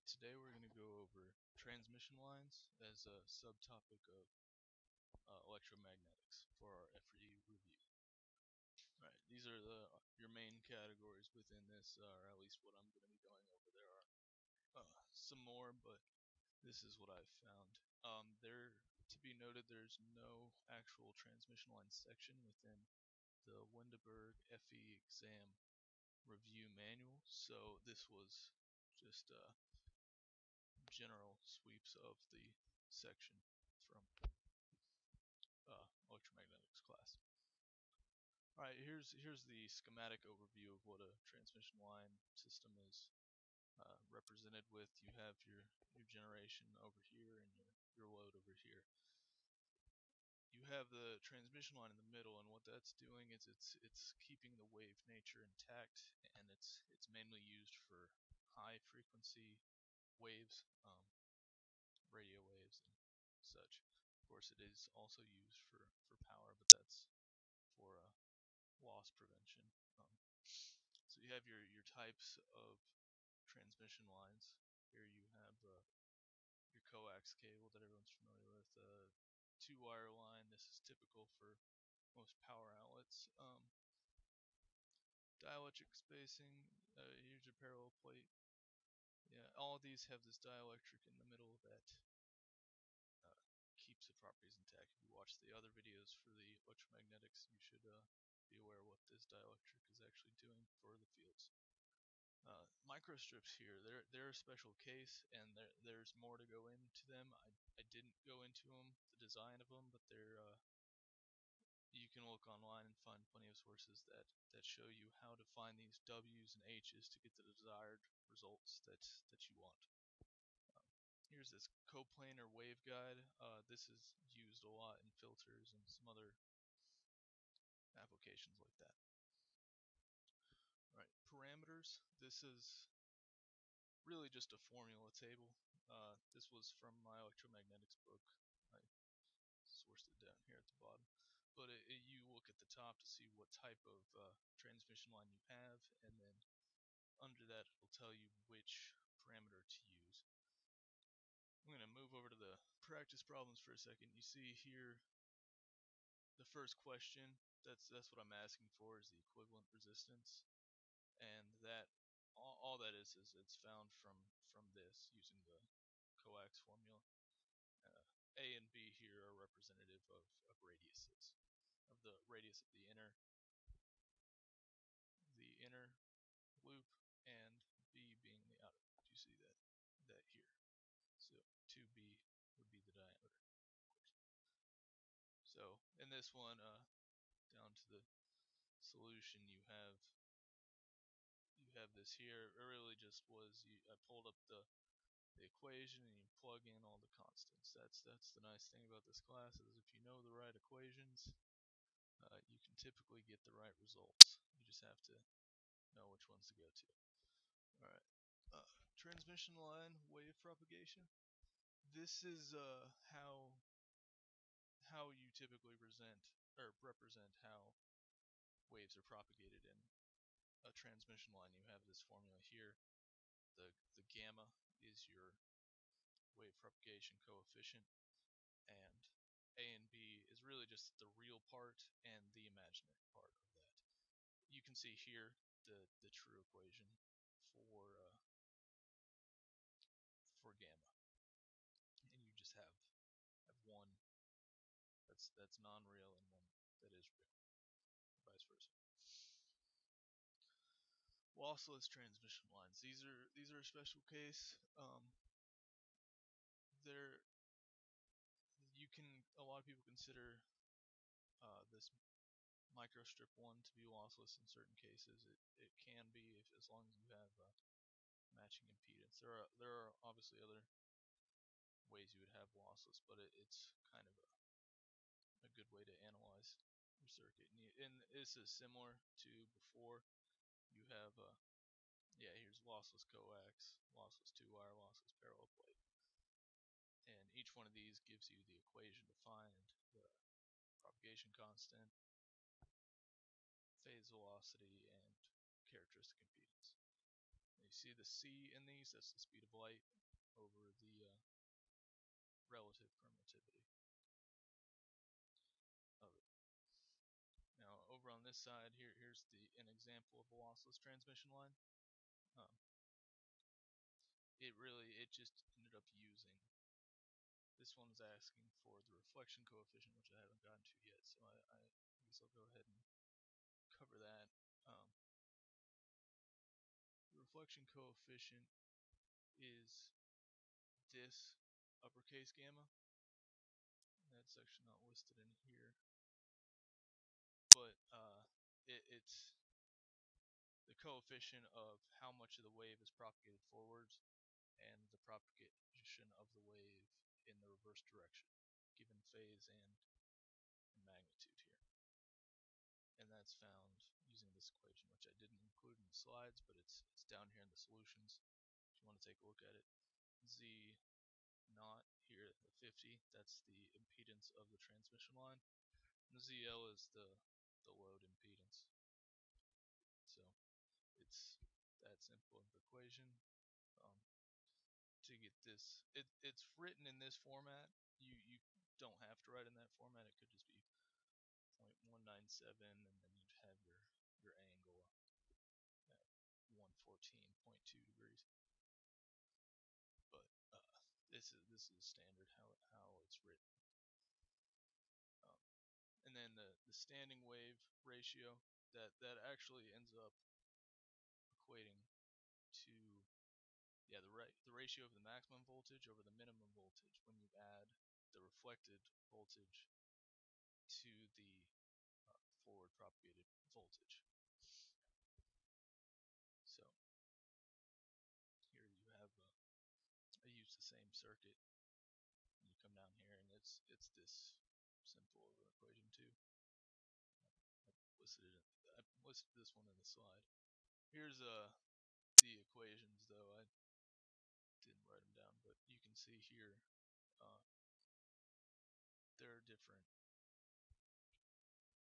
Today we're going to go over transmission lines as a subtopic of electromagnetics for our FRE review. Alright, these are your main categories within this, or at least what I'm going to be going over. There are some more, but this is what I've found. To be noted, there's no actual transmission line section within the Windberg FE exam review manual, so this was just general sweeps of the section from electromagnetics class. Alright, here's the schematic overview of what a transmission line system is represented with. You have your generation over here and your load over here. You have the transmission line in the middle, and what that's doing is it's keeping the wave nature intact, and it's mainly used for high frequency waves, radio waves and such. Of course, it is also used for power, but that's for loss prevention. So you have your types of transmission lines. Here you have your coax cable that everyone's familiar with. Two-wire line. This is typical for most power outlets. Dielectric spacing. Here's your parallel plate. Yeah, all of these have this dielectric in the middle that keeps the properties intact. If you watch the other videos for the electromagnetics, you should be aware what this dielectric is actually doing for the fields. Microstrips here, they're a special case, and there's more to go into them. I didn't go into them, the design of them, but you can look online and find plenty of sources that show you how to find these W's and H's to get the desired results that you want. Here's this coplanar waveguide. This is used a lot in filters and some other applications like that. Alright, parameters. This is really just a formula table. This was from my electromagnetics book. I sourced it down here at the bottom. But you look at the top to see what type of transmission line you have, and then under that it will tell you which parameter to use. I'm going to move over to the practice problems for a second. You see here the first question, that's what I'm asking for, is the equivalent resistance, and that all that is it's found from this using the coax formula. A and B here are representative of radiuses, of the radius of the inner loop, and B being the outer. Do you see that here? So 2B would be the diameter, of course. So in this one, down to the solution, you have this here. It really just was I pulled up the equation and you plug in all the constants. That's the nice thing about this class, is if you know the right equations, you can typically get the right results. You just have to know which ones to go to. Alright, transmission line wave propagation. This is how you typically represent how waves are propagated in a transmission line. You have this formula here. The gamma is your wave propagation coefficient, and A and B is really just the real part and the imaginary part of that. You can see here the true equation for gamma, and you just have one that's non-real and one that is real, or vice versa. Lossless transmission lines. These are a special case. A lot of people consider this microstrip one to be lossless in certain cases. It can be as long as you have matching impedance. There are obviously other ways you would have lossless, but it's kind of a good way to analyze your circuit. And this is similar to before. You have here's lossless coax, lossless two-wire, lossless parallel plate, and each one of these gives you the equation to find the propagation constant, phase velocity, and characteristic impedance. And you see the C in these, that's the speed of light over the relative permittivity of it. Now over on this side here, here's an example of a lossless transmission line. It just ended up using, this one's asking for the reflection coefficient, which I haven't gotten to yet, so I guess I'll go ahead and cover that. The reflection coefficient is this uppercase gamma. That's actually not listed in here, but it's the coefficient of how much of the wave is propagated forwards and the propagation of the wave in the reverse direction, given phase and magnitude here. And that's found using this equation, which I didn't include in the slides, but it's down here in the solutions if you want to take a look at it. Z naught here at the 50, that's the impedance of the transmission line. And the ZL is the load impedance. So it's that simple of equation. To get this, it's written in this format. You don't have to write in that format. It could just be 0.197, and then you'd have your angle at 114.2 degrees. But this is standard how it's written. And then the standing wave ratio, that actually ends up equating to the ratio of the maximum voltage over the minimum voltage when you add the reflected voltage to the forward propagated voltage. So here you have I use the same circuit, and you come down here and it's this simple of an equation too. I listed this one in the slide. Here's the equations, though I didn't write them down, but you can see here there are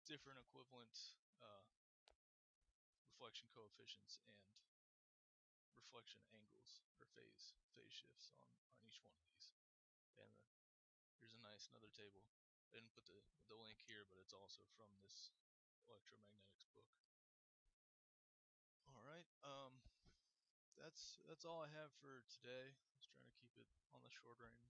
different equivalent reflection coefficients and reflection angles or phase shifts on each one of these. And here's another table. I didn't put the link here, but it's also from this electromagnetics book. All right, that's all I have for today. I was trying to keep it on the shorter end.